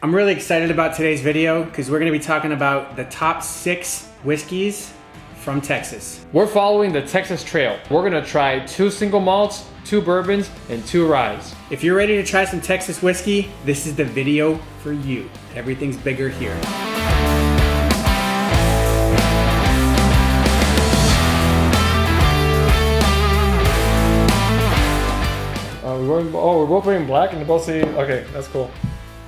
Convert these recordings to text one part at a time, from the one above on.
I'm really excited about today's video because we're going to be talking about the top 6 whiskeys from Texas. We're following the Texas Trail. We're going to try 2 single malts, 2 bourbons, and 2 ryes. If you're ready to try some Texas whiskey, this is the video for you. Everything's bigger here. We're both wearing black and both see. Okay, that's cool.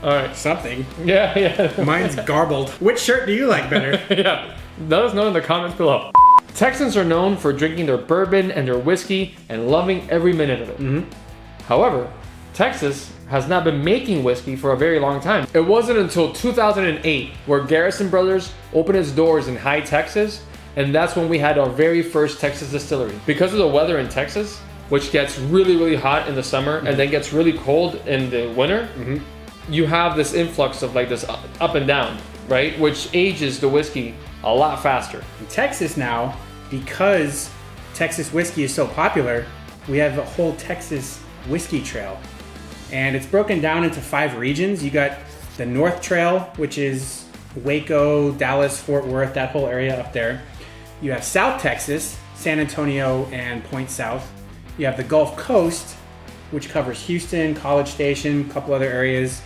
All right. Something. Yeah. Mine's garbled. Which shirt do you like better? Yeah. Let us know in the comments below. Texans are known for drinking their bourbon and their whiskey and loving every minute of it. Mm-hmm. However, Texas has not been making whiskey for a very long time. It wasn't until 2008 where Garrison Brothers opened its doors in High, Texas, and that's when we had our very first Texas distillery. Because of the weather in Texas, which gets really, really hot in the summer and then gets really cold in the winter, you have this influx of like this up and down, right? Which ages the whiskey a lot faster. In Texas now, because Texas whiskey is so popular, we have a whole Texas whiskey trail. And it's broken down into 5 regions. You got the North Trail, which is Waco, Dallas, Fort Worth, that whole area up there. You have South Texas, San Antonio and Point South. You have the Gulf Coast, which covers Houston, College Station, a couple other areas.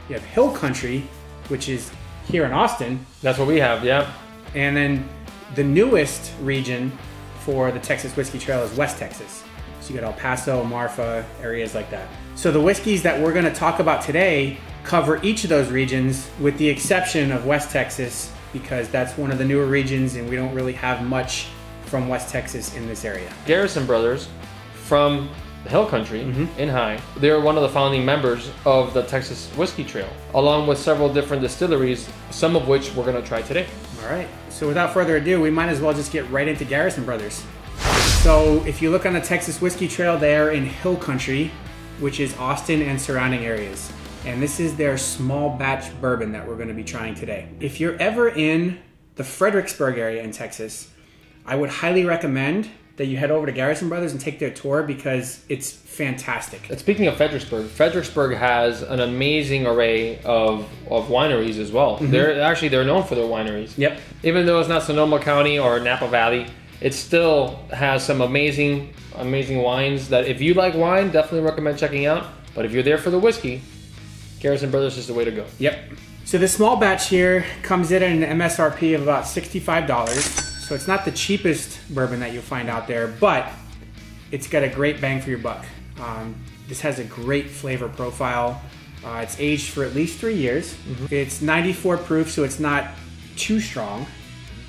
You have Hill Country, which is here in Austin. That's what we have, yeah. And then the newest region for the Texas Whiskey Trail is West Texas. So you got El Paso, Marfa, areas like that. So the whiskeys that we're gonna talk about today cover each of those regions with the exception of West Texas, because that's one of the newer regions and we don't really have much from West Texas in this area. Garrison Brothers from the Hill Country in High, they're one of the founding members of the Texas Whiskey Trail, along with several different distilleries, some of which we're gonna try today. All right, so without further ado, we might as well just get right into Garrison Brothers. So if you look on the Texas Whiskey Trail, they are in Hill Country, which is Austin and surrounding areas. And this is their small batch bourbon that we're gonna be trying today. If you're ever in the Fredericksburg area in Texas, I would highly recommend that you head over to Garrison Brothers and take their tour because it's fantastic. And speaking of Fredericksburg has an amazing array of wineries as well. They're known for their wineries. Yep. Even though it's not Sonoma County or Napa Valley, it still has some amazing wines that if you like wine, definitely recommend checking out. But if you're there for the whiskey, Garrison Brothers is the way to go. Yep. So this small batch here comes in at an MSRP of about $65. So it's not the cheapest bourbon that you'll find out there, but it's got a great bang for your buck. This has a great flavor profile. It's aged for at least 3 years. It's 94 proof, so it's not too strong.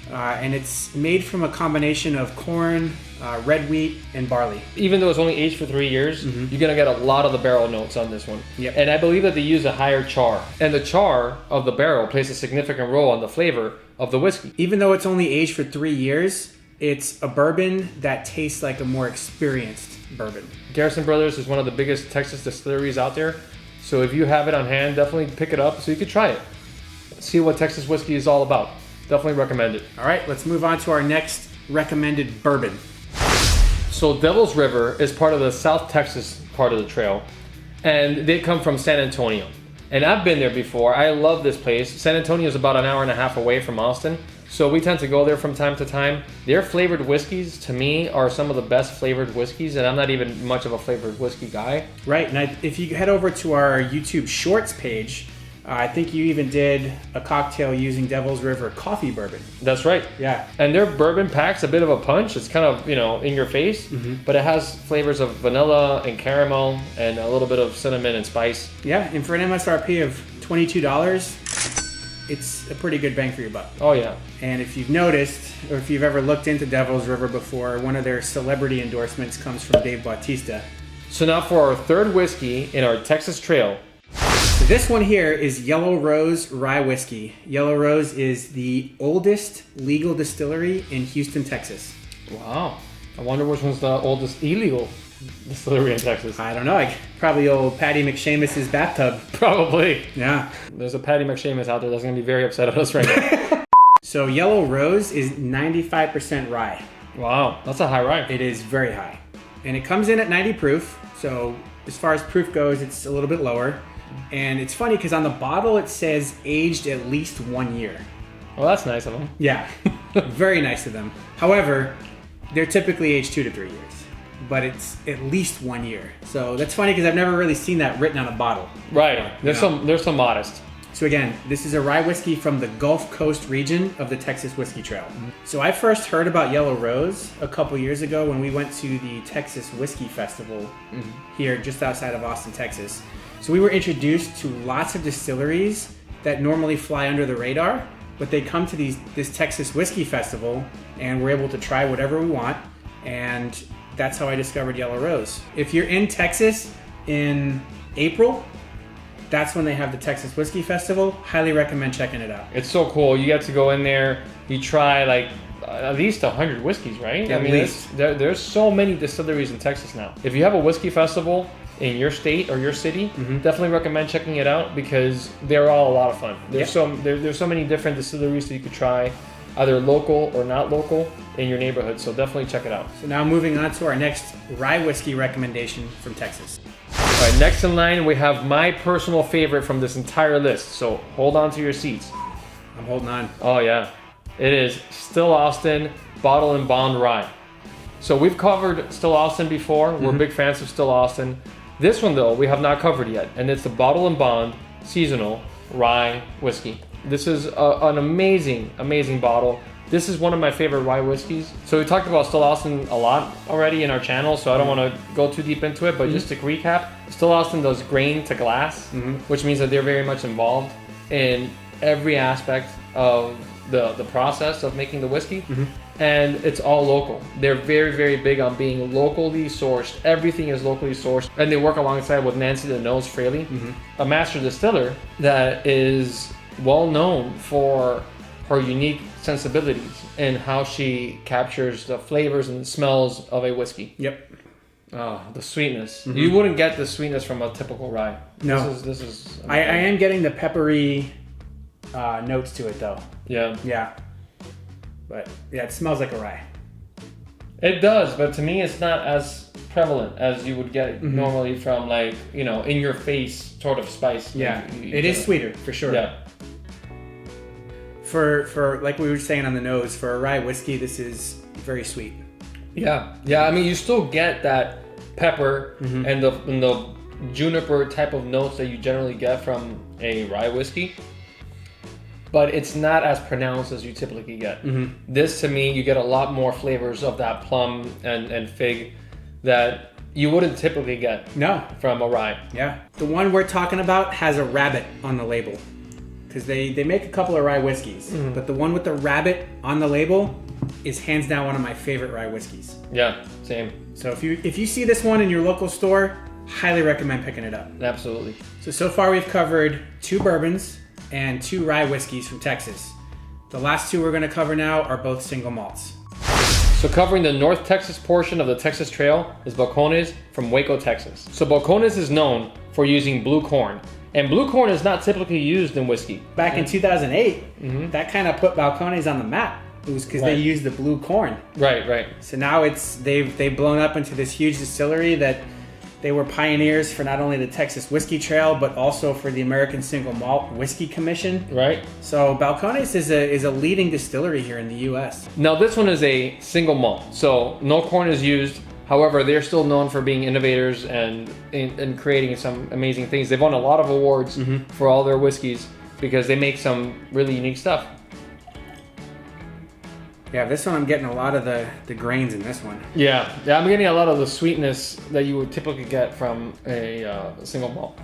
And it's made from a combination of corn, red wheat, and barley. Even though it's only aged for 3 years, you're gonna get a lot of the barrel notes on this one. Yep. And I believe that they use a higher char. And the char of the barrel plays a significant role on the flavor of the whiskey. Even though it's only aged for 3 years, it's a bourbon that tastes like a more experienced bourbon. Garrison Brothers is one of the biggest Texas distilleries out there. So if you have it on hand, definitely pick it up so you can try it. See what Texas whiskey is all about. Definitely recommend it. All right, let's move on to our next recommended bourbon. So Devil's River is part of the South Texas part of the trail, and they come from San Antonio. And I've been there before. I love this place. San Antonio is about an hour and a half away from Austin, so we tend to go there from time to time. Their flavored whiskeys, to me, are some of the best flavored whiskeys, and I'm not even much of a flavored whiskey guy. Right, and if you head over to our YouTube Shorts page, I think you even did a cocktail using Devil's River coffee bourbon. That's right. Yeah. And their bourbon packs a bit of a punch. It's kind of, in your face, but it has flavors of vanilla and caramel and a little bit of cinnamon and spice. Yeah, and for an MSRP of $22, it's a pretty good bang for your buck. Oh, yeah. And if you've noticed, or if you've ever looked into Devil's River before, one of their celebrity endorsements comes from Dave Bautista. So now for our third whiskey in our Texas Trail. So this one here is Yellow Rose Rye Whiskey. Yellow Rose is the oldest legal distillery in Houston, Texas. Wow. I wonder which one's the oldest illegal distillery in Texas. I don't know. Probably old Patty McShamus's bathtub. Probably. Yeah. There's a Patty McShamus out there that's going to be very upset at us right now. So Yellow Rose is 95% rye. Wow. That's a high rye. It is very high. And it comes in at 90 proof. So as far as proof goes, it's a little bit lower. And it's funny because on the bottle it says aged at least 1 year. Well, that's nice of them. Yeah, very nice of them. However, they're typically aged 2 to 3 years, but it's at least 1 year. So that's funny because I've never really seen that written on a bottle. Right. There's some modest. So again, this is a rye whiskey from the Gulf Coast region of the Texas Whiskey Trail. So I first heard about Yellow Rose a couple years ago when we went to the Texas Whiskey Festival here just outside of Austin, Texas. So we were introduced to lots of distilleries that normally fly under the radar, but they come to this Texas Whiskey Festival and we're able to try whatever we want. And that's how I discovered Yellow Rose. If you're in Texas in April, that's when they have the Texas Whiskey Festival. Highly recommend checking it out. It's so cool. You get to go in there, you try like at least 100 whiskeys, right? At least. There's so many distilleries in Texas now. If you have a whiskey festival in your state or your city, definitely recommend checking it out because they're all a lot of fun. There's so many different distilleries that you could try, either local or not local, in your neighborhood. So definitely check it out. So now moving on to our next rye whiskey recommendation from Texas. All right, next in line we have my personal favorite from this entire list. So hold on to your seats. I'm holding on. Oh yeah, it is Still Austin Bottle and Bond Rye. So we've covered Still Austin before. We're big fans of Still Austin. This one though, we have not covered yet, and it's the Bottle and Bond Seasonal Rye Whiskey. This is an amazing, amazing bottle. This is one of my favorite rye whiskeys. So we talked about Still Austin a lot already in our channel, so I don't want to go too deep into it, but just to recap, Still Austin does grain to glass, which means that they're very much involved in every aspect of the process of making the whiskey. And it's all local. They're very, very big on being locally sourced. Everything is locally sourced. And they work alongside with Nancy the Nose Fraley, a master distiller that is well known for her unique sensibilities and how she captures the flavors and smells of a whiskey. Yep. Oh, the sweetness. You wouldn't get the sweetness from a typical rye. No. This is I am getting the peppery notes to it though. Yeah. Yeah. But yeah, it smells like a rye. It does, but to me it's not as prevalent as you would get normally from like, you know, in your face sort of spice. Yeah. It is sweeter for sure. Yeah. For like we were saying on the nose, for a rye whiskey, this is very sweet. Yeah. I mean, you still get that pepper and the juniper type of notes that you generally get from a rye whiskey, but it's not as pronounced as you typically get. This, to me, you get a lot more flavors of that plum and fig that you wouldn't typically get from a rye. Yeah. The one we're talking about has a rabbit on the label. Because they make a couple of rye whiskeys, but the one with the rabbit on the label is hands down one of my favorite rye whiskeys. Yeah, same. So if you see this one in your local store, highly recommend picking it up. Absolutely. So far we've covered 2 bourbons and 2 rye whiskeys from Texas. The last 2 we're going to cover now are both single malts. So covering the North Texas portion of the Texas Trail is Balcones from Waco, Texas. So Balcones is known for using blue corn. And blue corn is not typically used in whiskey. Back in 2008, that kind of put Balcones on the map. It was because they used the blue corn. Right. So now they've blown up into this huge distillery that they were pioneers for not only the Texas Whiskey Trail, but also for the American Single Malt Whiskey Commission. Right. So Balcones is a leading distillery here in the U.S. Now this one is a single malt, so no corn is used. However, they're still known for being innovators and creating some amazing things. They've won a lot of awards for all their whiskeys because they make some really unique stuff. Yeah, this one I'm getting a lot of the grains in this one. Yeah, I'm getting a lot of the sweetness that you would typically get from a single malt.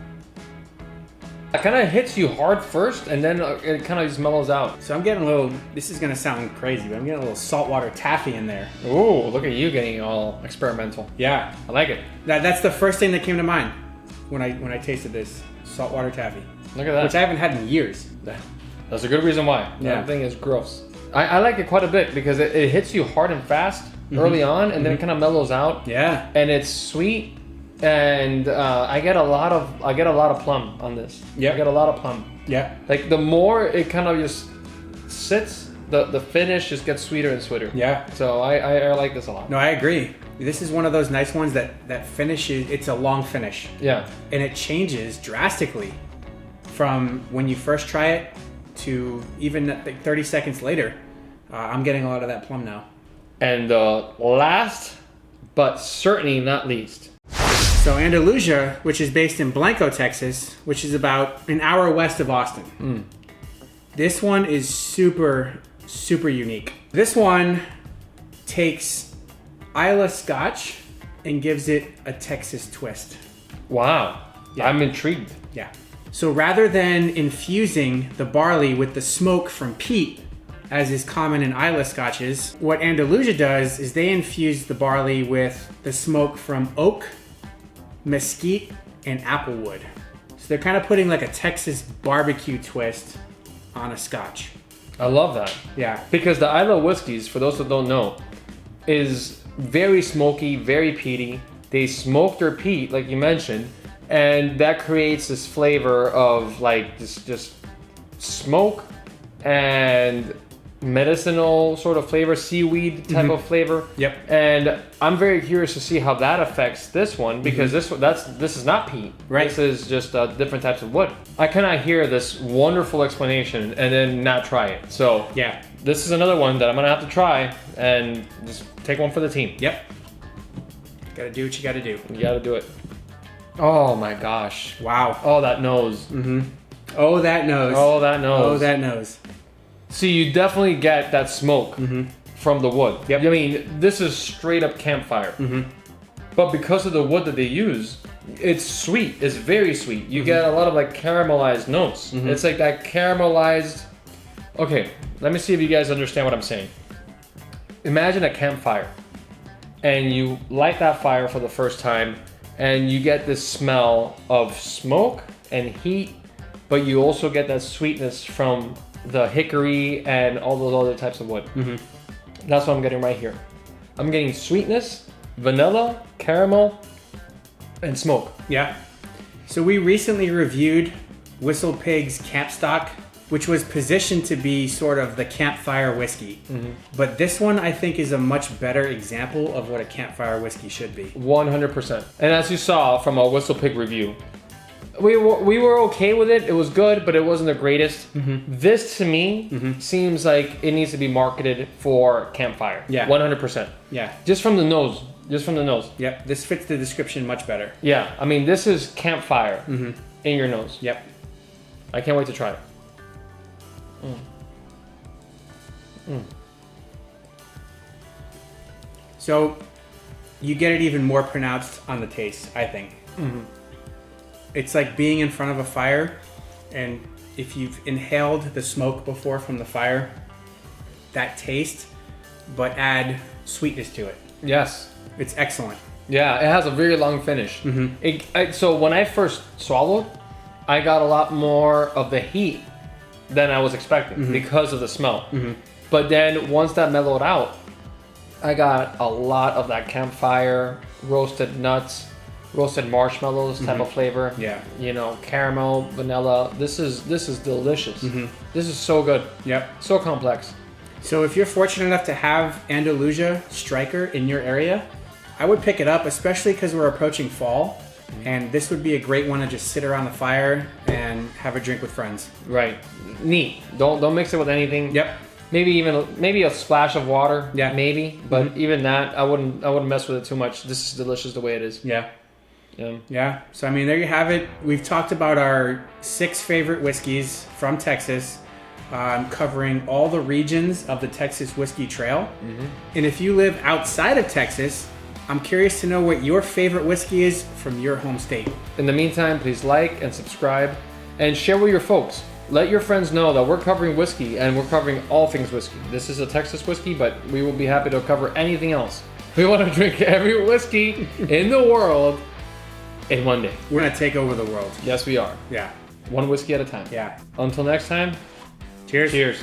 It kind of hits you hard first, and then it kind of just mellows out. So I'm getting a little, this is going to sound crazy, but I'm getting a little saltwater taffy in there. Ooh, look at you getting all experimental. Yeah. I like it. That's the first thing that came to mind when I tasted this, saltwater taffy. Look at that. Which I haven't had in years. That's a good reason why. That thing is gross. I like it quite a bit because it hits you hard and fast early on, and then it kind of mellows out. Yeah. And it's sweet. And I get a lot of plum on this. Yeah, I get a lot of plum. Yeah, like the more it kind of just sits, the finish just gets sweeter and sweeter. Yeah. So I like this a lot. No, I agree. This is one of those nice ones that finishes, it's a long finish. Yeah. And it changes drastically from when you first try it to even like 30 seconds later. I'm getting a lot of that plum now. And last, but certainly not least. So Andalusia, which is based in Blanco, Texas, which is about an hour west of Austin. This one is super, super unique. This one takes Islay Scotch and gives it a Texas twist. Wow. Yeah. I'm intrigued. Yeah. So rather than infusing the barley with the smoke from peat, as is common in Islay Scotches, what Andalusia does is they infuse the barley with the smoke from oak, mesquite, and applewood. So they're kind of putting like a Texas barbecue twist on a Scotch. I love that. Yeah. Because the Islay whiskeys, for those that don't know, is very smoky, very peaty. They smoke their peat, like you mentioned, and that creates this flavor of like this just smoke and medicinal sort of flavor, seaweed type of flavor. Yep. And I'm very curious to see how that affects this one, because this is not peat. Right. This is just different types of wood. I cannot hear this wonderful explanation and then not try it. So Yeah. this is another one that I'm gonna have to try and just take one for the team. Yep. Gotta do what you gotta do. You gotta do it. Oh my gosh. Wow. Oh, that nose. Oh, that nose. Oh, that nose. Oh, that nose. See, you definitely get that smoke from the wood. Yep. I mean, this is straight up campfire. But because of the wood that they use, it's sweet. It's very sweet. You get a lot of like caramelized notes. It's like that caramelized. Okay, let me see if you guys understand what I'm saying. Imagine a campfire, and you light that fire for the first time, and you get this smell of smoke and heat, but you also get that sweetness from the hickory and all those other types of wood. That's what I'm getting right here. I'm getting sweetness, vanilla, caramel, and smoke. Yeah. So we recently reviewed Whistle Pig's Camp Stock, which was positioned to be sort of the campfire whiskey. But this one, I think, is a much better example of what a campfire whiskey should be. 100%. And as you saw from our Whistle Pig review, we were okay with it. It was good, but it wasn't the greatest. This, to me, seems like it needs to be marketed for campfire. Yeah. 100%. Yeah. Just from the nose. Just from the nose. Yep. This fits the description much better. Yeah. I mean, this is campfire in your nose. Yep. I can't wait to try it. So you get it even more pronounced on the taste, I think. It's like being in front of a fire, and if you've inhaled the smoke before from the fire, that taste, but add sweetness to it. Yes. It's excellent. Yeah, it has a very long finish. So when I first swallowed, I got a lot more of the heat than I was expecting because of the smell. But then once that mellowed out, I got a lot of that campfire, roasted nuts, roasted marshmallows type of flavor. Yeah. You know, caramel, vanilla. This is delicious. This is so good. Yep. So complex. So if you're fortunate enough to have Andalusia Striker in your area, I would pick it up, especially because we're approaching fall. And this would be a great one to just sit around the fire and have a drink with friends. Right. Neat. Don't mix it with anything. Yep. Maybe a splash of water. Yeah. Maybe. But even that, I wouldn't mess with it too much. This is delicious the way it is. Yeah. Yeah. Yeah. So I mean, there you have it. We've talked about our 6 favorite whiskeys from Texas, covering all the regions of the Texas Whiskey Trail. And if you live outside of Texas, I'm curious to know what your favorite whiskey is from your home state. In the meantime, please like and subscribe and share with your folks. Let your friends know that we're covering whiskey and we're covering all things whiskey. This is a Texas whiskey, but we will be happy to cover anything else. We want to drink every whiskey in the world in one day. We're gonna take over the world. Yes, we are. Yeah. One whiskey at a time. Yeah. Until next time, Cheers. cheers.